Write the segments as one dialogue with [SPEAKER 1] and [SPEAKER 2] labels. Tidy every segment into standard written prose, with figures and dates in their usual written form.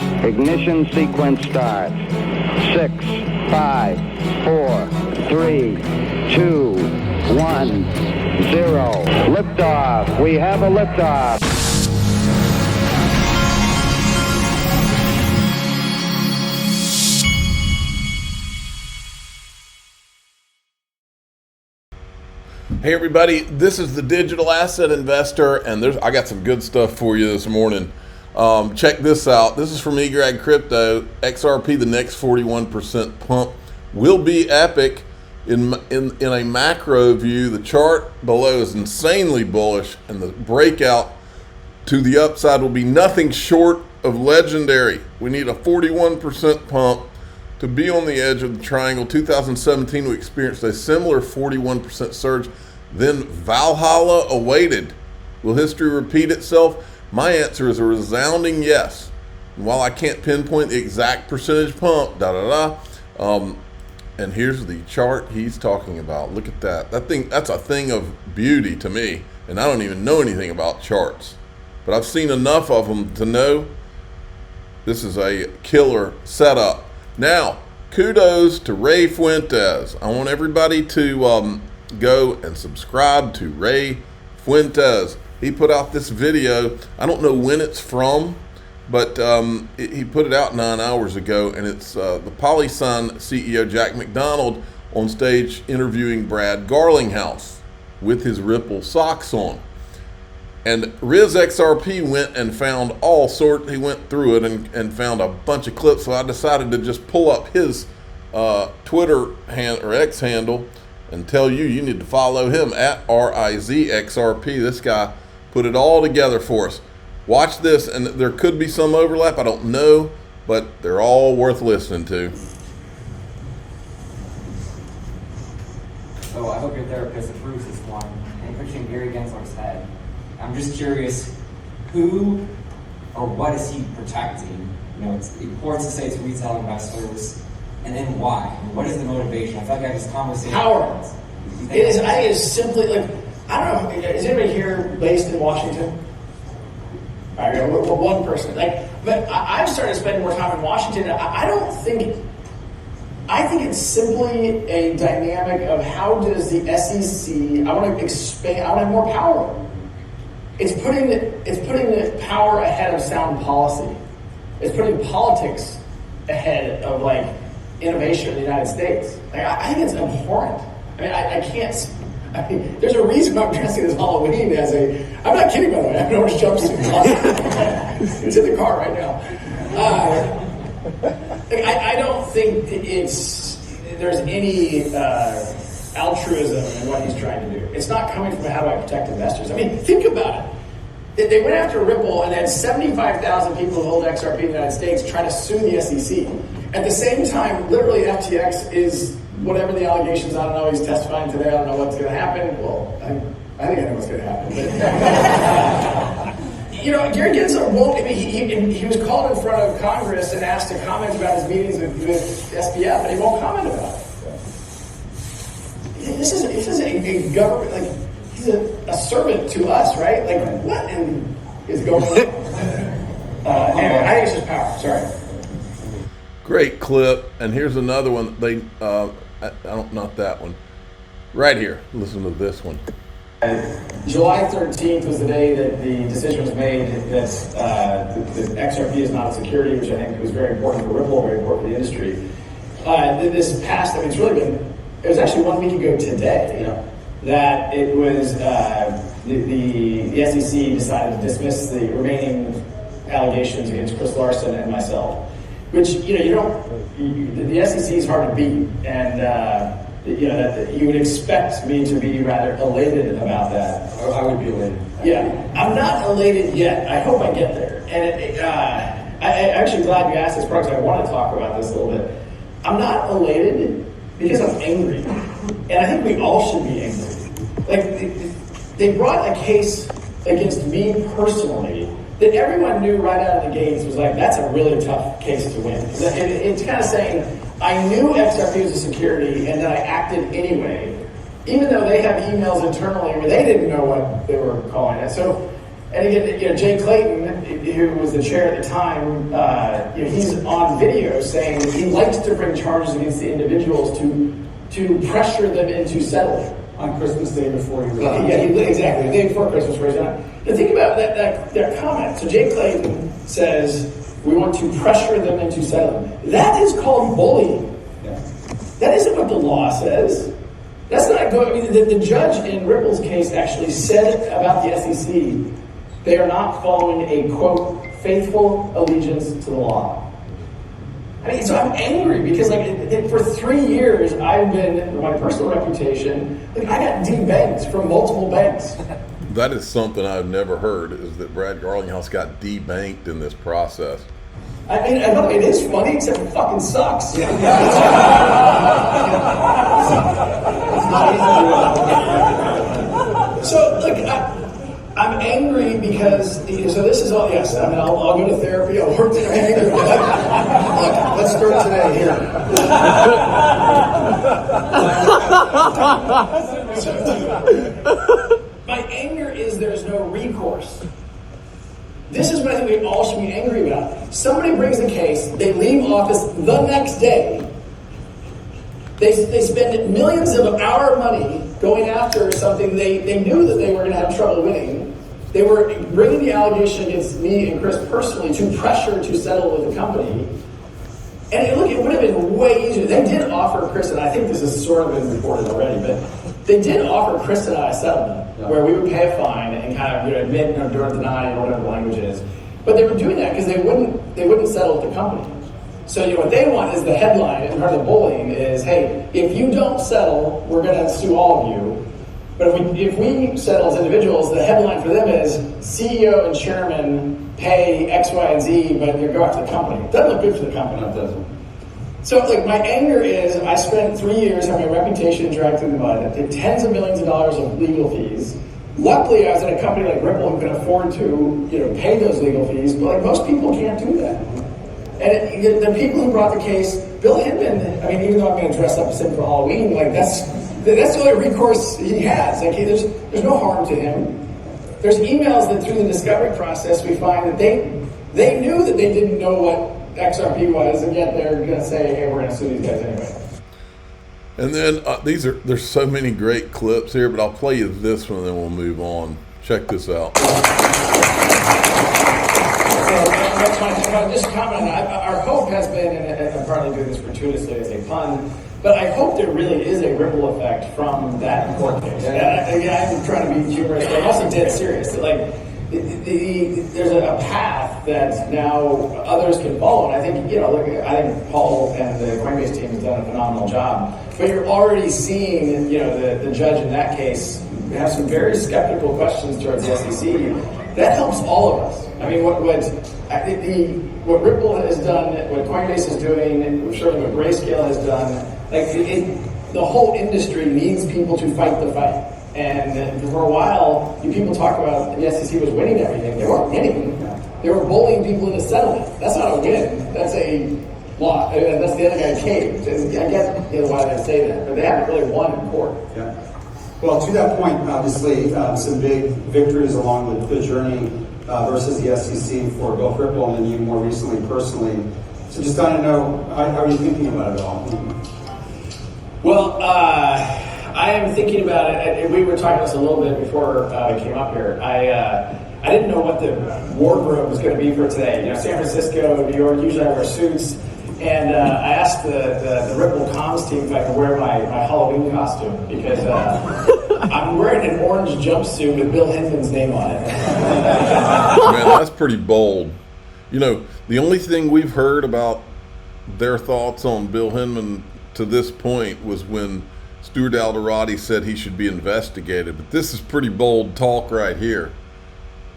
[SPEAKER 1] Ignition sequence starts. 6, 5, 4, 3, 2, 1, 0. Liftoff. We have a liftoff.
[SPEAKER 2] Hey everybody, this is the Digital Asset Investor, and I got some good stuff for you this morning. Check this out. This is from eGrad Crypto. XRP, the next 41% pump will be epic. In a macro view, the chart below is insanely bullish, and the breakout to the upside will be nothing short of legendary. We need a 41% pump to be on the edge of the triangle. 2017, we experienced a similar 41% surge. Then Valhalla awaited. Will history repeat itself? My answer is a resounding yes. And while I can't pinpoint the exact percentage pump, and here's the chart he's talking about. Look at that. That's a thing of beauty to me. And I don't even know anything about charts, but I've seen enough of them to know this is a killer setup. Now, kudos to Ray Fuentes. I want everybody to go and subscribe to Ray Fuentes. He put out this video. I don't know when it's from, but he put it out 9 hours ago, and it's the PolySign CEO Jack McDonald on stage interviewing Brad Garlinghouse with his Ripple socks on. And Riz XRP went and found all sorts. He went through it and found a bunch of clips. So I decided to just pull up his Twitter or X handle and tell you need to follow him at RIZXRP. This guy put it all together for us. Watch this, and there could be some overlap. I don't know, but they're all worth listening to.
[SPEAKER 3] So I hope your therapist approves this one. And pushing Gary Gensler's head. I'm just curious, who or what is he protecting? You know, it reports to say it's retail investors, and then why? What is the motivation? I feel like I have this conversation.
[SPEAKER 4] Power. It is. I think it's simply like, I don't know. Is anybody here based in Washington? All right, well, one person. But I've started spending more time in Washington. I think it's simply a dynamic of how does the SEC. I want to expand. I want to have more power. It's putting the power ahead of sound policy. It's putting politics ahead of innovation in the United States. I think it's abhorrent. I mean, I can't. I mean, there's a reason I'm dressing this Halloween as a. I'm not kidding, by the way. I have an orange jumpsuit. It's in the car right now. I don't think there's any altruism in what he's trying to do. It's not coming from how do I protect investors. I mean, think about it. They went after Ripple and had 75,000 people who hold XRP in the United States trying to sue the SEC. At the same time, literally FTX is whatever the allegations. I don't know. He's testifying today. I don't know what's going to happen. Well, I think I know what's going to happen. But, Gary Gensler won't. I mean, he was called in front of Congress and asked to comment about his meetings with SBF, and he won't comment about it. This is a government, he's a servant to us, right? What is going on? Anyway, I think it's just power. Sorry.
[SPEAKER 2] Great clip. And here's another one. Not that one. Right here. Listen to this one.
[SPEAKER 4] July 13th was the day that the decision was made that XRP is not a security, which I think was very important for Ripple, very important for the industry. This past, it's really been. It was actually 1 week ago today that it was the SEC decided to dismiss the remaining allegations against Chris Larson and myself, which the SEC is hard to beat, and that you would expect me to be rather elated about that.
[SPEAKER 3] I would be elated.
[SPEAKER 4] Yeah, I'm not elated yet. I hope I get there, and I'm actually glad you asked this part because I want to talk about this a little bit. I'm not elated because I'm angry, and I think we all should be angry. They brought a case against me personally that everyone knew right out of the gates was that's a really tough case to win. It's kind of saying, I knew XRP was a security, and then I acted anyway, even though they have emails internally where they didn't know what they were calling it. So And again, Jay Clayton, who was the chair at the time, he's on video saying that he likes to bring charges against the individuals to pressure them into settling.
[SPEAKER 5] On Christmas Day before he
[SPEAKER 4] Yeah, exactly. The day before Christmas, where he's on. Now think about that comment. So Jay Clayton says, we want to pressure them into settling. That is called bullying.
[SPEAKER 5] Yeah.
[SPEAKER 4] That isn't what the law says. That's not good. I mean, the judge in Ripple's case actually said about the SEC, they are not following a, quote, faithful allegiance to the law. I mean, so I'm angry because, like, for 3 years, I've been, my personal reputation, like, I got debanked from multiple banks.
[SPEAKER 2] That is something I've never heard, is that Brad Garlinghouse got debanked in this process.
[SPEAKER 4] I mean, it is funny, except it fucking sucks.
[SPEAKER 5] It's not easy to do.
[SPEAKER 4] So, look, I'm angry because, so this is all, yes, I mean, I'll go to therapy, I'll work through anger. Look, let's start today here. My anger is there's no recourse. This is what I think we all should be angry about. Somebody brings a case, they leave office the next day, they spend millions of our money going after something they knew that they were going to have trouble winning. They were bringing the allegation against me and Chris personally to pressure to settle with the company. And look, it would have been way easier. They did offer Chris, and I think this has sort of been reported already, but they did offer Chris and I a settlement where we would pay a fine and kind of admit or deny or whatever the language is. But they were doing that because they wouldn't settle with the company. So what they want is the headline, and part of the bullying is, hey, if you don't settle, we're going to sue all of you. But if we settle as individuals, the headline for them is CEO and chairman pay X, Y, and Z, but you go out to the company. It doesn't look good for the company.
[SPEAKER 5] No, it doesn't.
[SPEAKER 4] So my anger is I spent 3 years having my reputation dragged through the mud. I paid tens of millions of dollars of legal fees. Luckily, I was in a company like Ripple who could afford to pay those legal fees, but most people can't do that. And the people who brought the case, Bill Hinman, I mean, even though I'm going to dress up as him for Halloween, that's the only recourse he has. There's no harm to him. There's emails that through the discovery process we find that they knew that they didn't know what XRP was, and yet they're going to say, hey, we're going to sue these guys anyway.
[SPEAKER 2] And then there's so many great clips here, but I'll play you this one and then we'll move on. Check this out.
[SPEAKER 4] Just comment on our hope has been, and I'm partly doing this gratuitously as a pun, but I hope there really is a ripple effect from that court case. Again, I'm trying to be humorous, but I'm also dead serious. There's a path that now others can follow, and I think I think Paul and the Coinbase team has done a phenomenal job. But you're already seeing the judge in that case have some very skeptical questions towards the SEC. That helps all of us. I mean, what Ripple has done, what Coinbase is doing, certainly what Grayscale has done, the whole industry needs people to fight the fight. And for a while, people talk about the SEC was winning everything. They weren't winning. They were bullying people into settlement. That's not a win. That's a loss. That's the other guy caved. And I get why they say that, but they haven't really won in court.
[SPEAKER 5] Yeah. Well, to that point, obviously, some big victories along the journey versus the SEC for both Ripple and then you more recently personally. So just kind of know, how are you thinking about it all?
[SPEAKER 4] Well, I am thinking about it. We were talking about this a little bit before I came up here. I didn't know what the wardrobe was going to be for today. San Francisco, New York, usually I wear suits. And I asked the Ripple comms team if I could wear my Halloween costume because I'm wearing an orange jumpsuit with Bill Hinman's name on it.
[SPEAKER 2] Man, that's pretty bold. The only thing we've heard about their thoughts on Bill Hinman to this point was when Stuart Alderati said he should be investigated. But this is pretty bold talk right here.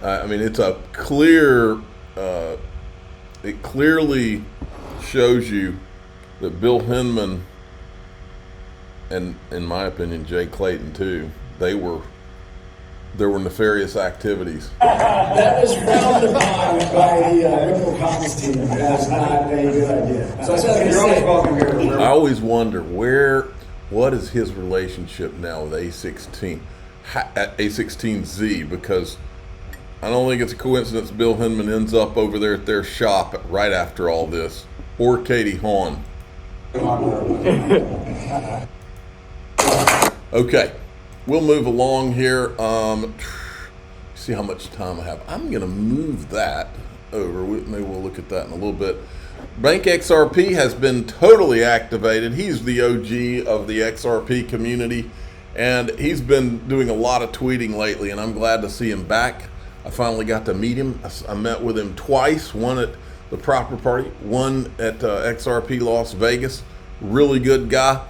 [SPEAKER 2] I mean, it's a clear, it clearly shows you that Bill Hinman and, in my opinion, Jay Clayton too, there were nefarious activities.
[SPEAKER 4] That was frowned upon by the Ripple comms team. That's not a good idea. So
[SPEAKER 5] You're always welcome here.
[SPEAKER 2] I always wonder what is his relationship now with A16Z, because I don't think it's a coincidence Bill Hinman ends up over there at their shop right after all this, or Katie Hawn. Okay, we'll move along here. See how much time I have. I'm going to move that over. Maybe we'll look at that in a little bit. Bank XRP has been totally activated. He's the OG of the XRP community, and he's been doing a lot of tweeting lately, and I'm glad to see him back. I finally got to meet him. I met with him twice, one at the Proper Party, one at XRP Las Vegas. Really good guy.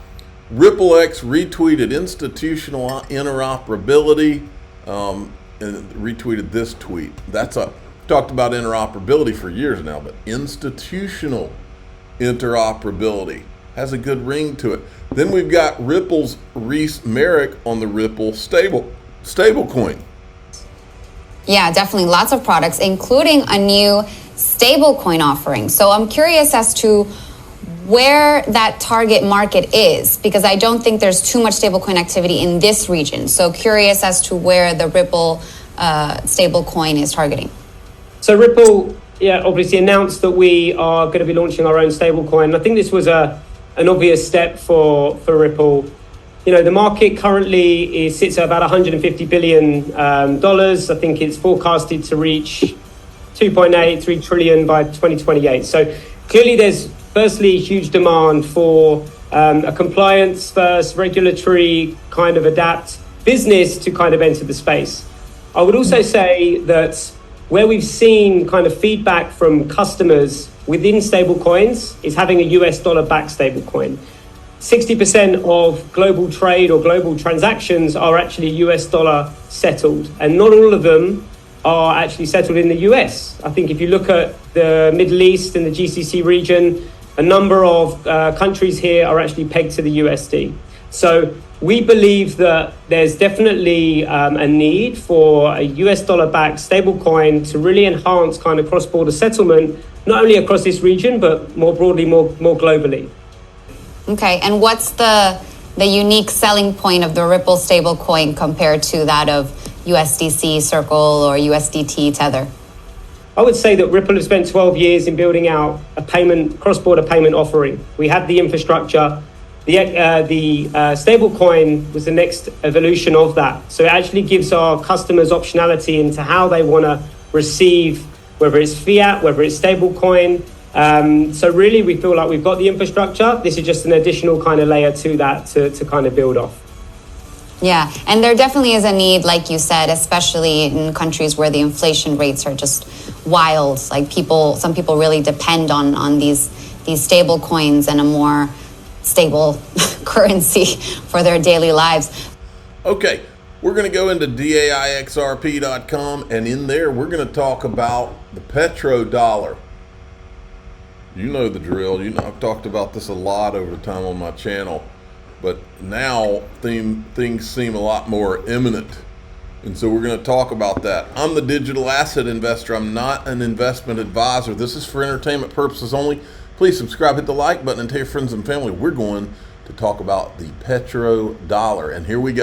[SPEAKER 2] RippleX retweeted institutional interoperability and retweeted this tweet. Talked about interoperability for years now, but institutional interoperability has a good ring to it. Then we've got Ripple's Reese Merrick on the Ripple stablecoin.
[SPEAKER 6] Yeah, definitely lots of products, including a new stablecoin offering. So I'm curious as to where that target market is, because I don't think there's too much stablecoin activity in this region. So curious as to where the Ripple stablecoin is targeting.
[SPEAKER 7] So Ripple, obviously announced that we are going to be launching our own stablecoin. I think this was an obvious step for Ripple. You know, the market currently sits at about $150 billion. I think it's forecasted to reach 2.83 trillion by 2028. So clearly there's firstly huge demand for a compliance first, regulatory kind of adapt business to kind of enter the space. I would also say that where we've seen kind of feedback from customers within stablecoins is having a US dollar backed stablecoin. 60% of global trade or global transactions are actually US dollar settled, and not all of them are actually settled in the US. I think if you look at the Middle East and the GCC region, a number of countries here are actually pegged to the USD. So we believe that there's definitely a need for a US dollar backed stablecoin to really enhance kind of cross-border settlement, not only across this region, but more broadly, more globally.
[SPEAKER 6] Okay, and what's the unique selling point of the Ripple stablecoin compared to that of USDC Circle or USDT Tether?
[SPEAKER 7] I would say that Ripple has spent 12 years in building out a cross-border payment offering. We had the infrastructure. The stablecoin was the next evolution of that. So it actually gives our customers optionality into how they want to receive, whether it's fiat, whether it's stablecoin. So really, we feel like we've got the infrastructure. This is just an additional kind of layer to that to kind of build off.
[SPEAKER 6] Yeah, and there definitely is a need, like you said, especially in countries where the inflation rates are just wild. Like some people really depend on these stable coins and a more stable currency for their daily lives.
[SPEAKER 2] Okay, we're going to go into DAIXRP.com, and in there we're going to talk about the petrodollar. You know the drill. I've talked about this a lot over time on my channel, but now things seem a lot more imminent, and so we're going to talk about that. I'm the digital asset investor. I'm not an investment advisor. This is for entertainment purposes only. Please subscribe, hit the like button, and tell your friends and family. We're going to talk about the petrodollar, and here we go.